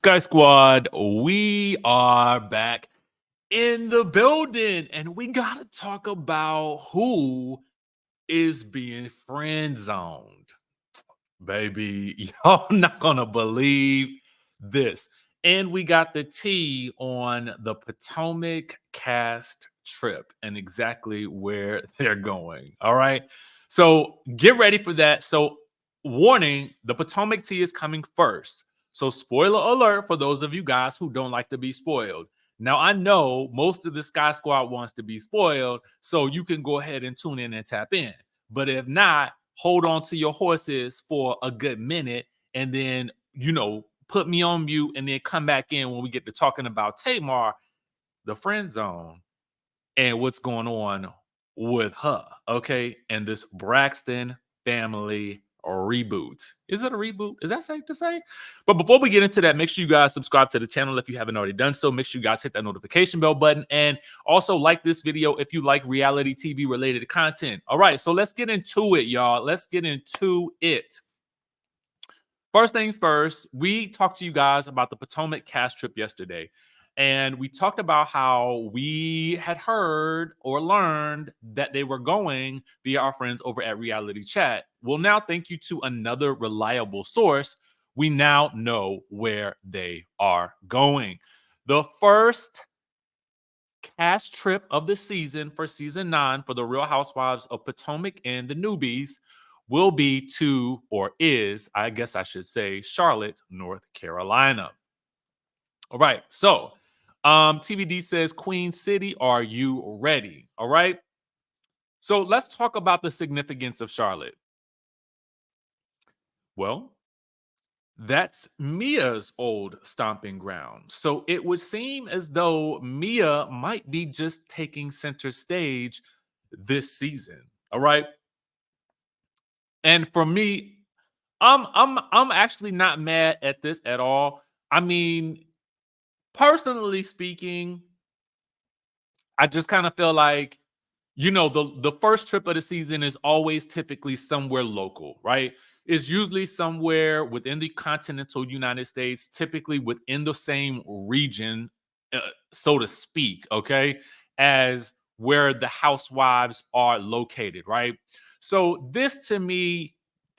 Sky Squad, we are back in the building and we got to talk about who is being friend zoned. Baby, y'all not going to believe this. And we got the tea on the Potomac cast trip and exactly where they're going. All right. So get ready for that. So, warning, the Potomac tea is coming first. So, spoiler alert for those of you guys who don't like to be spoiled. Now, I know most of the Sky Squad wants to be spoiled, so you can go ahead and tune in and tap in. But if not, hold on to your horses for a good minute and then, put me on mute and then come back in when we get to talking about Tamar, the friend zone, and what's going on with her. Okay. And this Braxton family reboot. Is it a reboot? Is that safe to say? But before we get into that, make sure you guys subscribe to the channel if you haven't already done so. Make sure you guys hit that notification bell button and also like this video if you like reality TV related content. All right, so let's get into it, y'all. Let's get into it. First things first, we talked to you guys about the Potomac cast trip yesterday. And we talked about how we had heard or learned that they were going via our friends over at Reality Chat. Well, now, thank you to another reliable source, we now know where they are going. The first cast trip of the season for season 9 for the Real Housewives of Potomac and the Newbies will be to, or is, I guess I should say, Charlotte, North Carolina. All right, so TVD says, Queen City, are you ready? All right. So let's talk about the significance of Charlotte. Well, that's Mia's old stomping ground. So it would seem as though Mia might be just taking center stage this season. All right. And for me, I'm actually not mad at this at all. I mean, personally speaking, I just kind of feel like, the first trip of the season is always typically somewhere local, right? It's usually somewhere within the continental United States, typically within the same region, so to speak, okay, as where the housewives are located, right? So this to me,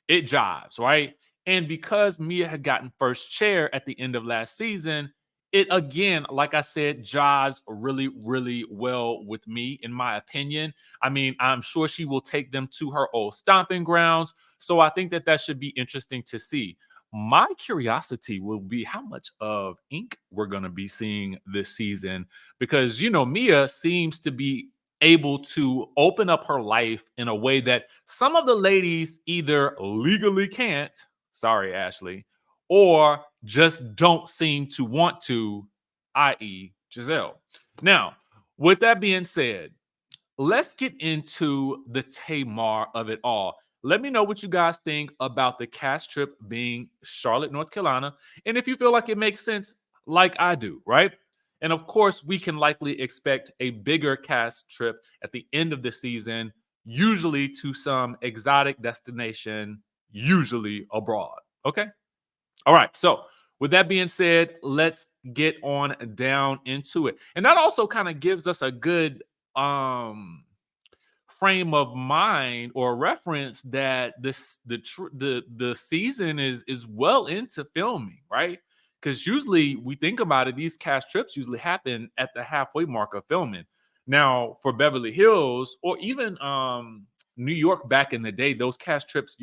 it jives, right? And because Mia had gotten first chair at the end of last season, it again, like I said, jives really, really well with me, in my opinion. I mean, I'm sure she will take them to her old stomping grounds. So I think that should be interesting to see. My curiosity will be how much of ink we're going to be seeing this season because, Mia seems to be able to open up her life in a way that some of the ladies either legally can't. Sorry, Ashley, or just don't seem to want to, i.e., Giselle. Now, with that being said, let's get into the Tamar of it all. Let me know what you guys think about the cast trip being Charlotte, North Carolina, and if you feel like it makes sense, like I do, right? And of course, we can likely expect a bigger cast trip at the end of the season, usually to some exotic destination, usually abroad. Okay. All right. So, with that being said, let's get on down into it. And that also kind of gives us a good frame of mind or reference that the season is well into filming, right? Because usually we think about it, these cast trips usually happen at the halfway mark of filming. Now, for Beverly Hills or even New York back in the day, those cast trips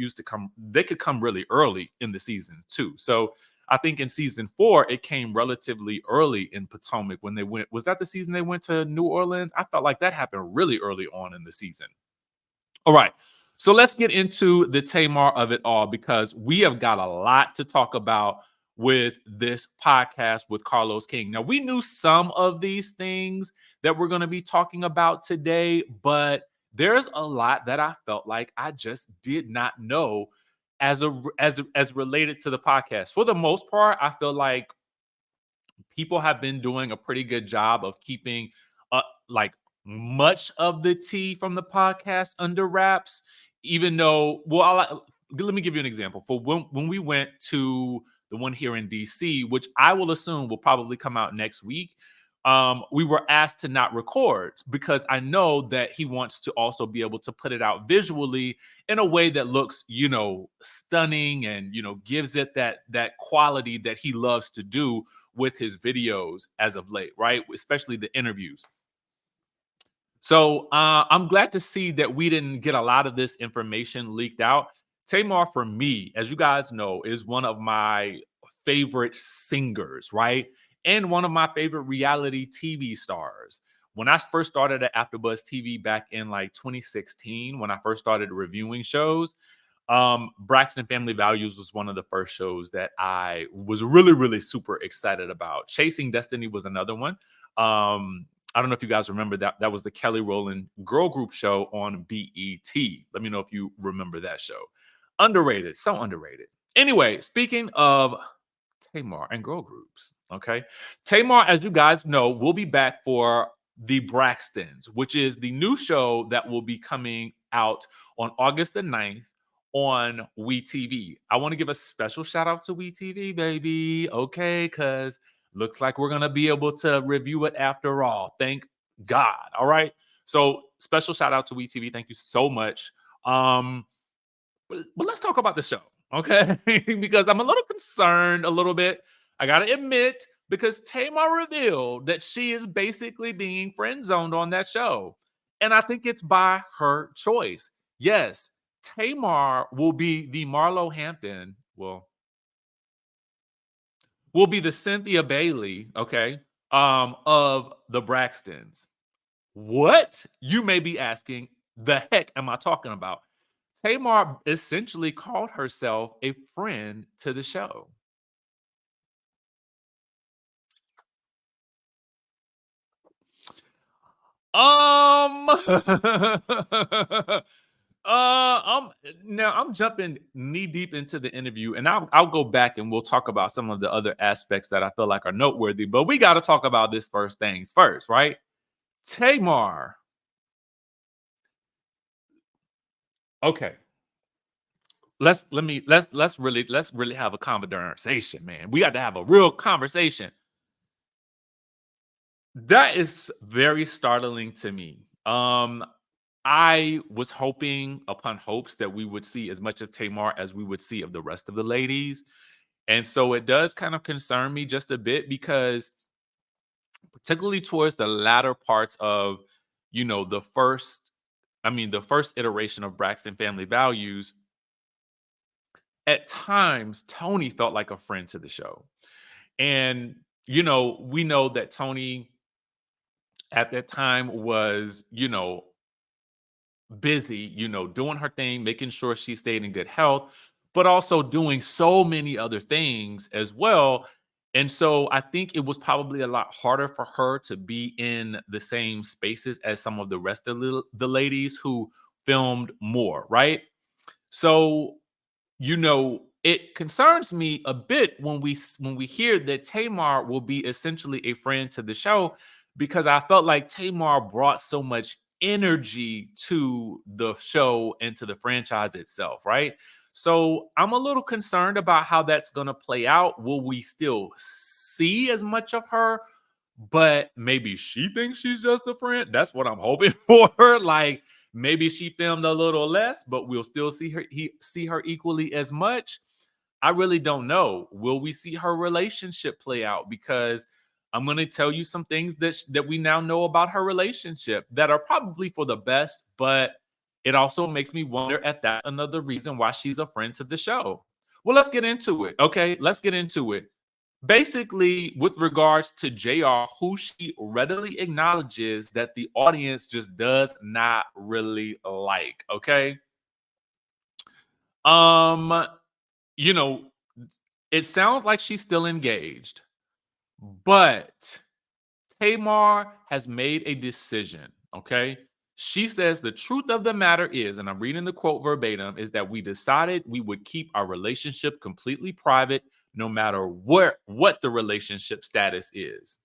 they could come really early in the season too. So I think in season 4, it came relatively early in Potomac when they went. Was that the season they went to New Orleans? I felt like that happened really early on in the season. All right. So let's get into the Tamar of it all because we have got a lot to talk about with this podcast with Carlos King. Now, we knew some of these things that we're going to be talking about today, but there's a lot that I felt like I just did not know as related to the podcast. For the most part, I feel like people have been doing a pretty good job of keeping like much of the tea from the podcast under wraps, even though, let me give you an example. For when we went to the one here in DC, which I will assume will probably come out next week, we were asked to not record because I know that he wants to also be able to put it out visually in a way that looks, stunning and, gives it that quality that he loves to do with his videos as of late, right? Especially the interviews. So I'm glad to see that we didn't get a lot of this information leaked out. Tamar, for me, as you guys know, is one of my favorite singers, right? And one of my favorite reality TV stars. When I first started at AfterBuzz TV back in like 2016, when I first started reviewing shows, Braxton Family Values was one of the first shows that I was really, really super excited about. Chasing Destiny was another one. I don't know if you guys remember that. That was the Kelly Rowland girl group show on BET. Let me know if you remember that show. Underrated, so underrated. Anyway, speaking of Tamar and girl groups, okay? Tamar, as you guys know, will be back for the Braxtons, which is the new show that will be coming out on August the 9th on WeTV. I want to give a special shout out to WeTV, baby, okay? Because looks like we're going to be able to review it after all. Thank God, all right? So special shout out to WeTV. Thank you so much. But let's talk about the show, okay? Because I'm a little concerned a little bit. I got to admit, because Tamar revealed that she is basically being friend zoned on that show. And I think it's by her choice. Yes, Tamar will be the Marlo Hampton, will be the Cynthia Bailey, okay, of the Braxtons. What? You may be asking, the heck am I talking about? Tamar essentially called herself a friend to the show. I'm now I'm jumping knee deep into the interview, and I'll go back and we'll talk about some of the other aspects that I feel like are noteworthy. But we got to talk about this first things first, right? Tamar. Okay. Let's really have a conversation, man. We got to have a real conversation. That is very startling to me. I was hoping upon hopes that we would see as much of Tamar as we would see of the rest of the ladies. And so it does kind of concern me just a bit because particularly towards the latter parts of, the first iteration of Braxton Family Values, at times Tony felt like a friend to the show. And, we know that Tony at that time was, busy, doing her thing, making sure she stayed in good health, but also doing so many other things as well. And so I think it was probably a lot harder for her to be in the same spaces as some of the rest of the ladies who filmed more, right? So, it concerns me a bit when we hear that Tamar will be essentially a friend to the show because I felt like Tamar brought so much energy to the show and to the franchise itself, right? So I'm a little concerned about how that's going to play out. Will we still see as much of her? But maybe she thinks she's just a friend. That's what I'm hoping for. Like maybe she filmed a little less, but we'll still see her equally as much. I really don't know. Will we see her relationship play out? Because I'm going to tell you some things that we now know about her relationship that are probably for the best, but it also makes me wonder if that's another reason why she's a friend to the show. Well, let's get into it. Okay, let's get into it. Basically, with regards to JR, who she readily acknowledges that the audience just does not really like. Okay. Um, you know, it sounds like she's still engaged, but Tamar has made a decision, okay? She says the truth of the matter is, and I'm reading the quote verbatim, is that we decided we would keep our relationship completely private no matter what the relationship status is.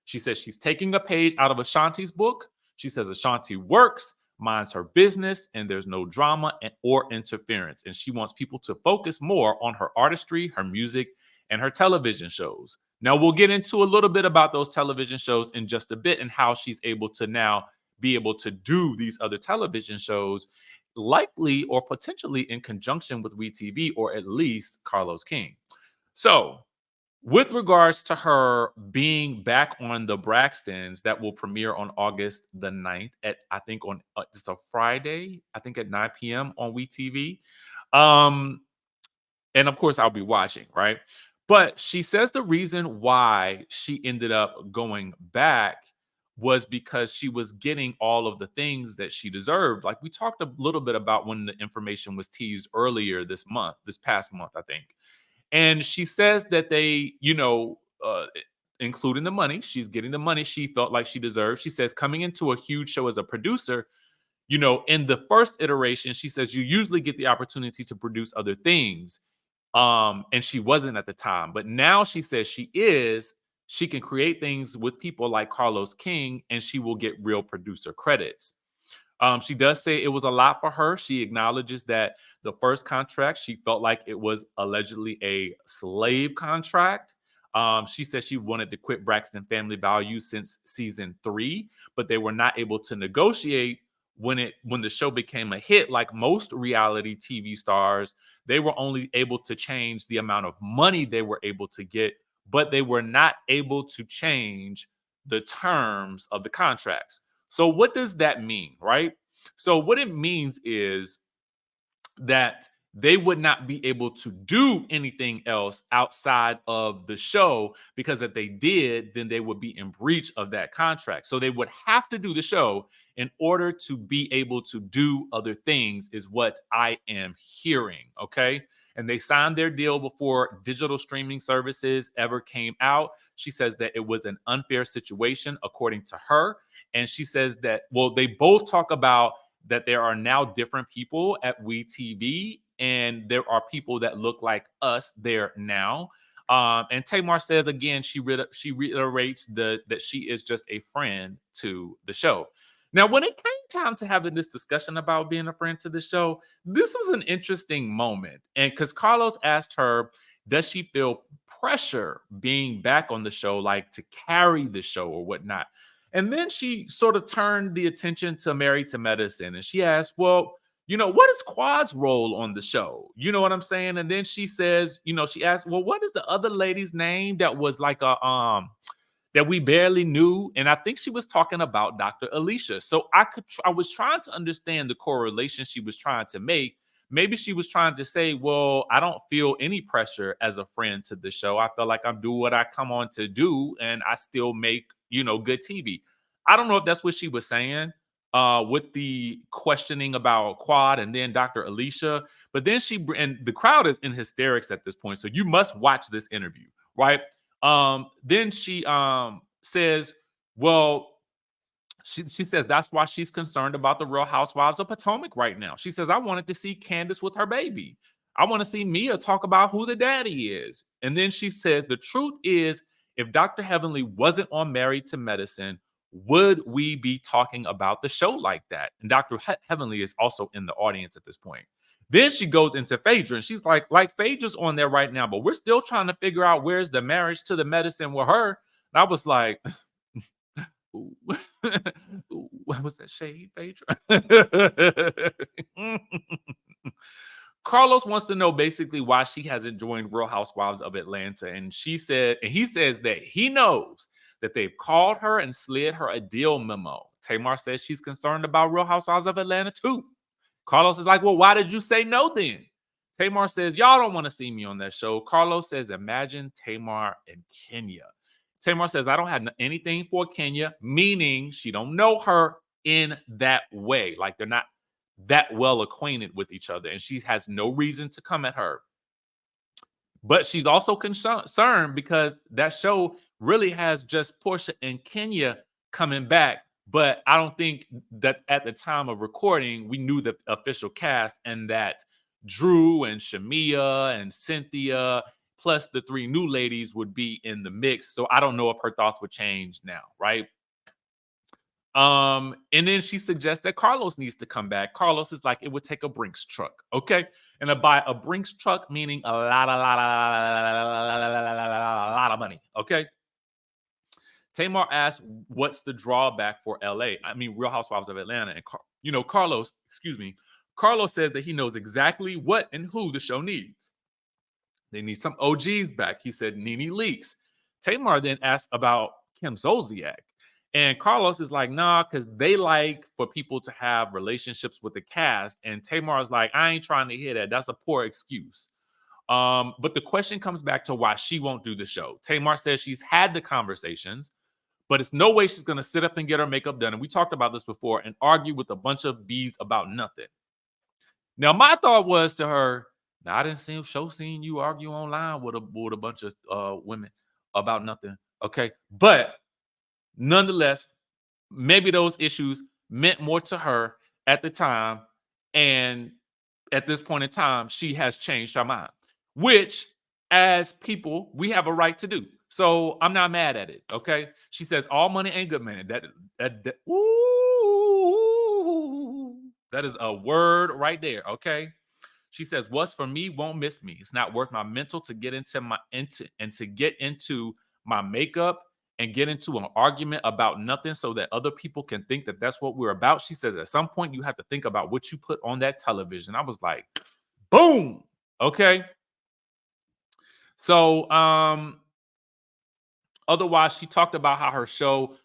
She says she's taking a page out of Ashanti's book. She says Ashanti works, minds her business, and there's no drama or interference. And she wants people to focus more on her artistry, her music, and her television shows. Now, we'll get into a little bit about those television shows in just a bit and how she's able to now be able to do these other television shows, likely or potentially in conjunction with WeTV or at least Carlos King. So, with regards to her being back on the Braxtons that will premiere on August the 9th at, I think, on it's a Friday, I think at 9 p.m. on WeTV. Um, and of course, I'll be watching, right? But she says the reason why she ended up going back was because she was getting all of the things that she deserved. Like we talked a little bit about when the information was teased earlier this past month, I think. And she says that they, including the money, she's getting the money she felt like she deserved. She says, coming into a huge show as a producer, in the first iteration, she says you usually get the opportunity to produce other things. And she wasn't at the time, but now she says she can create things with people like Carlos King, and she will get real producer credits. She does say it was a lot for her. She acknowledges that the first contract, she felt like it was allegedly a slave contract. She said she wanted to quit Braxton Family Values since season 3, but they were not able to negotiate when the show became a hit. Like most reality TV stars, they were only able to change the amount of money they were able to get, but they were not able to change the terms of the contracts. So what does that mean, right? So what it means is that they would not be able to do anything else outside of the show, because if they did, then they would be in breach of that contract. So they would have to do the show in order to be able to do other things, is what I am hearing. Okay. And they signed their deal before digital streaming services ever came out. She says that it was an unfair situation, according to her. And she says that, well, they both talk about that there are now different people at WeTV, and there are people that look like us there now. And Tamar says again, she reiterates that she is just a friend to the show. Now, when it came time to having this discussion about being a friend to the show, this was an interesting moment. And because Carlos asked her, does she feel pressure being back on the show, like to carry the show or whatnot? And then she sort of turned the attention to Married to Medicine. And she asked, well, what is Quad's role on the show? You know what I'm saying? And then she says, she asked, well, what is the other lady's name that was like that we barely knew? And I think she was talking about Dr. Alicia. So I was trying to understand the correlation she was trying to make. Maybe she was trying to say, well, I don't feel any pressure as a friend to the show. I feel like I'm doing what I come on to do, and I still make, good TV. I don't know if that's what she was saying with the questioning about Quad and then Dr. Alicia. But then and the crowd is in hysterics at this point. So you must watch this interview, right? Then she says, well, she says that's why she's concerned about the Real Housewives of Potomac right now. She says, I wanted to see Candace with her baby. I want to see Mia talk about who the daddy is. And then she says, the truth is, if Dr. Heavenly wasn't on Married to Medicine, would we be talking about the show like that? And Dr. Heavenly is also in the audience at this point. Then she goes into Phaedra, and she's like Phaedra's on there right now, but we're still trying to figure out where's the Marriage to the Medicine with her. And I was like, ooh. What was that shade, Phaedra? Carlos wants to know basically why she hasn't joined Real Housewives of Atlanta. And he says that he knows that they've called her and slid her a deal memo. Tamar says she's concerned about Real Housewives of Atlanta too. Carlos is like, well, why did you say no then? Tamar says, y'all don't want to see me on that show. Carlos says, imagine Tamar and Kenya. Tamar says, I don't have anything for Kenya, meaning she don't know her in that way. Like they're not that well acquainted with each other, and she has no reason to come at her. But she's also concerned because that show really has just Portia and Kenya coming back. But I don't think that at the time of recording, we knew the official cast, and that Drew and Shamia and Cynthia, plus the 3 new ladies, would be in the mix. So I don't know if her thoughts would change now, right? And then she suggests that Carlos needs to come back. Carlos is like, it would take a Brinks truck, okay? And by a Brinks truck, meaning a lot of money, okay? Tamar asks, what's the drawback for LA? I mean, Real Housewives of Atlanta. And, Carlos, excuse me, Carlos says that he knows exactly what and who the show needs. They need some OGs back. He said Nene Leakes. Tamar then asked about Kim Zolciak. And Carlos is like, nah, because they like for people to have relationships with the cast. And Tamar is like, I ain't trying to hear that. That's a poor excuse. But the question comes back to why she won't do the show. Tamar says she's had the conversations, but it's no way she's going to sit up and get her makeup done. And we talked about this before and argue with a bunch of bees about nothing. Now, my thought was to her, now I didn't see you argue online with a bunch of women about nothing. Okay. But nonetheless, maybe those issues meant more to her at the time. And at this point in time, she has changed her mind, which as people, we have a right to do. So I'm not mad at it. Okay. She says, all money ain't good money. Ooh, that is a word right there. Okay. She says, what's for me won't miss me. It's not worth my mental to get into my makeup and get into an argument about nothing so that other people can think that that's what we're about. She says, at some point, you have to think about what you put on that television. I was like, boom. Okay. So, otherwise, she talked about how her show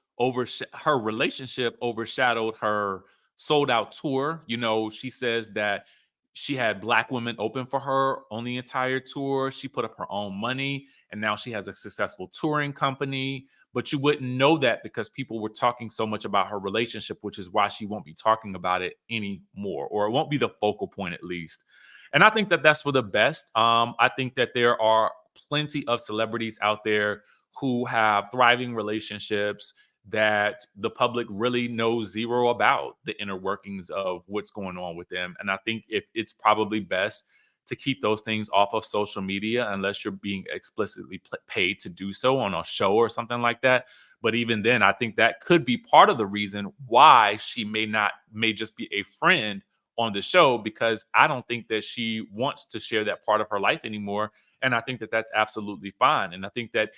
her relationship overshadowed her sold out tour. She says that she had Black women open for her on the entire tour. She put up her own money, and now she has a successful touring company. But you wouldn't know that because people were talking so much about her relationship, which is why she won't be talking about it anymore, or it won't be the focal point at least. And I think that that's for the best. I think that there are plenty of celebrities out there who have thriving relationships that the public really knows zero about the inner workings of what's going on with them. And I think if it's probably best to keep those things off of social media unless you're being explicitly paid to do so on a show or something like that. But even then, I think that could be part of the reason why she may just be a friend on the show, because I don't think that she wants to share that part of her life anymore. And I think that that's absolutely fine. And I think that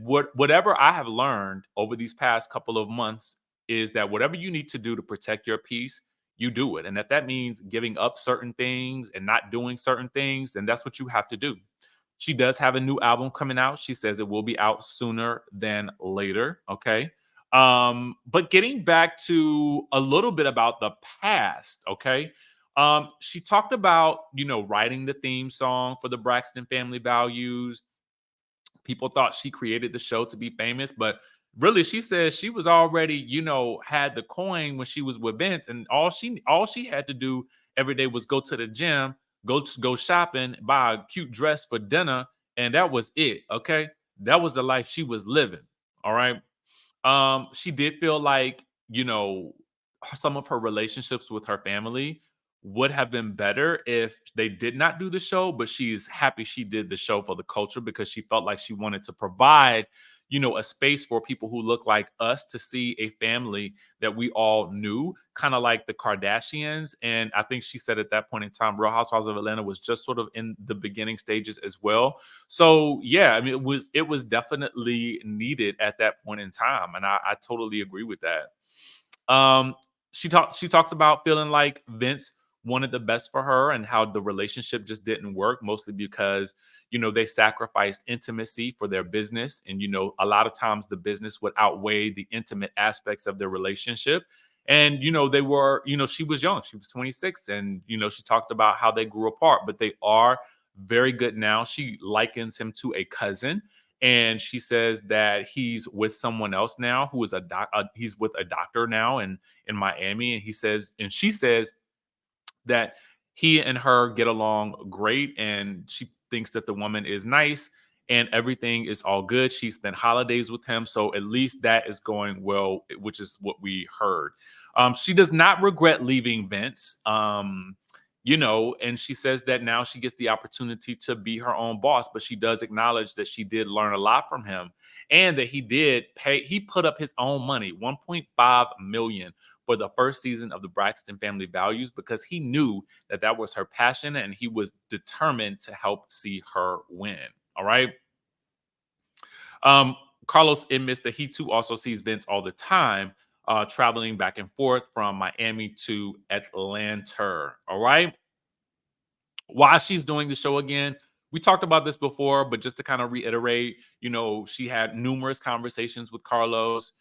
whatever I have learned over these past couple of months is that whatever you need to do to protect your peace, you do it. And if that means giving up certain things and not doing certain things, then that's what you have to do. She does have a new album coming out. She says it will be out sooner than later. Okay. But getting back to a little bit about the past, okay. She talked about, writing the theme song for the Braxton Family Values. People thought she created the show to be famous, but really she says she was already, had the coin when she was with Vince, and all she had to do every day was go to the gym, go shopping, buy a cute dress for dinner, and that was it. Okay. That was the life she was living. All right. She did feel like, some of her relationships with her family would have been better if they did not do the show, but she's happy she did the show for the culture because she felt like she wanted to provide, a space for people who look like us to see a family that we all knew, kind of like the Kardashians. And I think she said at that point in time, Real Housewives of Atlanta was just sort of in the beginning stages as well. So yeah, I mean, it was definitely needed at that point in time. And I totally agree with that. She talks about feeling like Vince wanted the best for her and how the relationship just didn't work, mostly because, they sacrificed intimacy for their business. And, a lot of times the business would outweigh the intimate aspects of their relationship. And, they were, she was young. She was 26. And, she talked about how they grew apart, but they are very good now. She likens him to a cousin. And she says that he's with someone else now who is he's with a doctor now in Miami. And she says that he and her get along great, and she thinks that the woman is nice and everything is all good. She spent holidays with him, so at least that is going well, which is what we heard. She does not regret leaving Vince. and she says that now she gets the opportunity to be her own boss, but she does acknowledge that she did learn a lot from him and that he put up his own money, 1.5 million for the first season of the Braxton Family Values because he knew that that was her passion and he was determined to help see her win. All right. Um, Carlos admits that he too also sees Vince all the time, traveling back and forth from Miami to Atlanta. All right. Why she's doing the show again, we talked about this before, but just to kind of reiterate, she had numerous conversations with Carlos.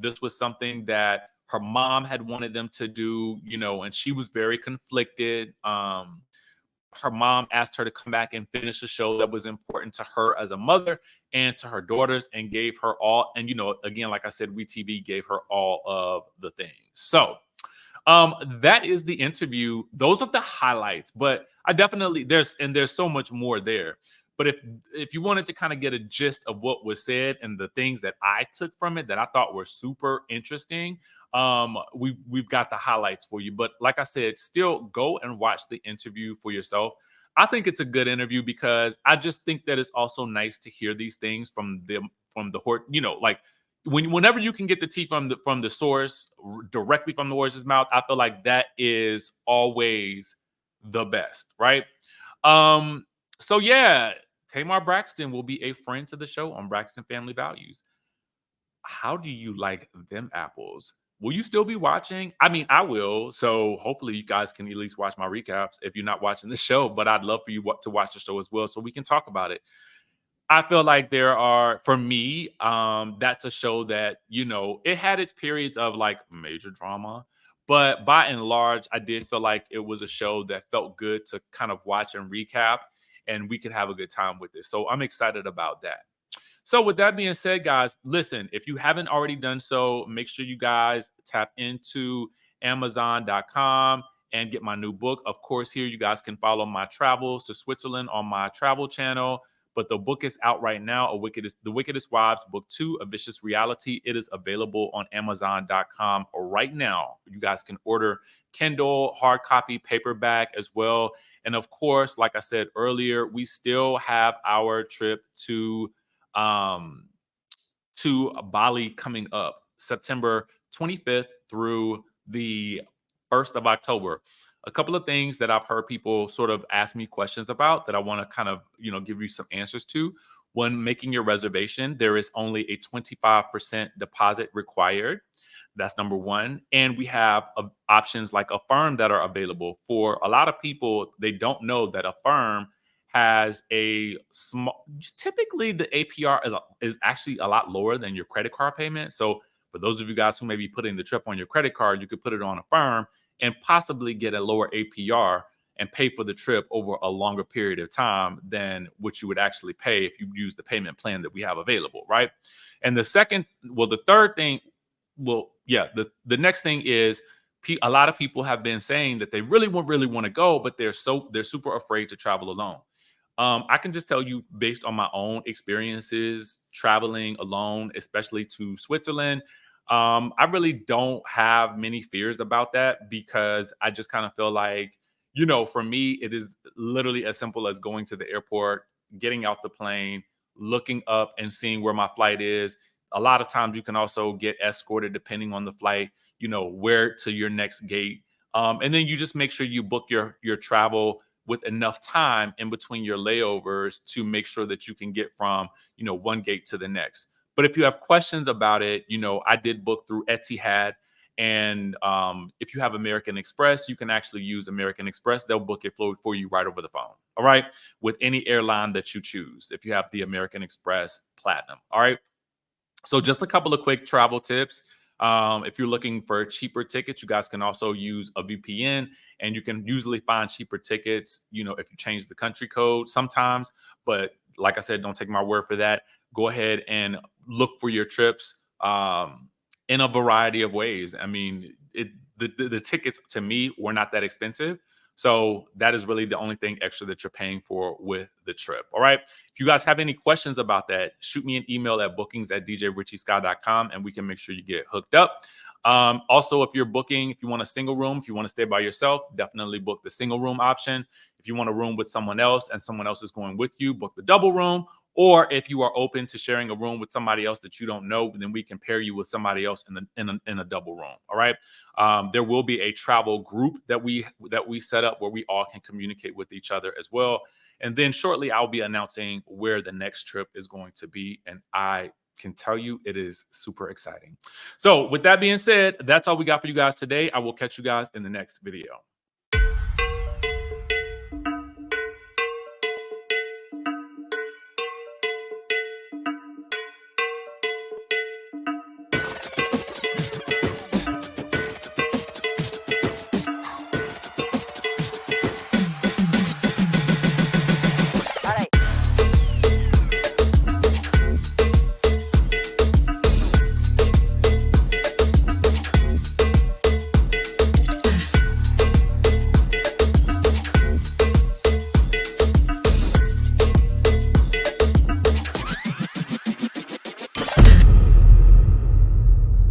This was something that her mom had wanted them to do, and she was very conflicted. Her mom asked her to come back and finish a show that was important to her as a mother and to her daughters and gave her all. And, again, like I said, WeTV gave her all of the things. So that is the interview. Those are the highlights, but I definitely there's so much more there. But if you wanted to kind of get a gist of what was said and the things that I took from it that I thought were super interesting, we've got the highlights for you. But like I said, still go and watch the interview for yourself. I think it's a good interview because I just think that it's also nice to hear these things from the horse, like whenever you can get the tea from the source directly from the horse's mouth, I feel like that is always the best, right? So yeah, Tamar Braxton will be a friend to the show on Braxton Family Values. How do you like them apples? Will you still be watching? I mean, I will. So hopefully you guys can at least watch my recaps if you're not watching the show, but I'd love for you to watch the show as well so we can talk about it. I feel like for me, that's a show that, it had its periods of like major drama, but by and large, I did feel like it was a show that felt good to kind of watch and recap, and we could have a good time with it. So I'm excited about that. So with that being said, guys, listen, if you haven't already done so, make sure you guys tap into Amazon.com and get my new book. Of course, here you guys can follow my travels to Switzerland on my travel channel. But the book is out right now, The Wickedest Wives, Book 2, A Vicious Reality. It is available on Amazon.com right now. You guys can order Kindle, hard copy, paperback as well. And of course, like I said earlier, we still have our trip to Bali coming up September 25th through the 1st of October. A couple of things that I've heard people sort of ask me questions about that I want to kind of, give you some answers to. When making your reservation, there is only a 25% deposit required. That's number one. And we have options like Affirm that are available. For a lot of people, they don't know that Affirm has a small, typically the APR is actually a lot lower than your credit card payment. So for those of you guys who may be putting the trip on your credit card, you could put it on Affirm and possibly get a lower APR and pay for the trip over a longer period of time than what you would actually pay if you use the payment plan that we have available, right? And the third thing, the next thing is a lot of people have been saying that they really want to go, but they're super afraid to travel alone. I can just tell you based on my own experiences traveling alone, especially to Switzerland. I really don't have many fears about that because I just kind of feel like, for me, it is literally as simple as going to the airport, getting off the plane, looking up and seeing where my flight is. A lot of times you can also get escorted depending on the flight, where to your next gate. And then you just make sure you book your travel with enough time in between your layovers to make sure that you can get from, one gate to the next. But if you have questions about it, I did book through Etihad. And if you have American Express, you can actually use American Express. They'll book it for you right over the phone. All right. With any airline that you choose, if you have the American Express Platinum. All right. So just a couple of quick travel tips. If you're looking for cheaper tickets, you guys can also use a VPN, and you can usually find cheaper tickets, if you change the country code sometimes. But like I said, don't take my word for that. Go ahead and look for your trips in a variety of ways. I mean, the tickets to me were not that expensive, So that is really the only thing extra that you're paying for with the trip. All right. If you guys have any questions about that, shoot me an email at bookings@djrichieskye.com and we can make sure you get hooked up. Also, if you're booking, if you want a single room, if you want to stay by yourself, definitely book the single room option. If you want a room with someone else and someone else is going with you, book the double room. Or if you are open to sharing a room with somebody else that you don't know, then we can pair you with somebody else in a double room. All right. There will be a travel group that we set up where we all can communicate with each other as well. And then shortly, I'll be announcing where the next trip is going to be, and I can tell you it is super exciting. So with that being said, that's all we got for you guys today. I will catch you guys in the next video.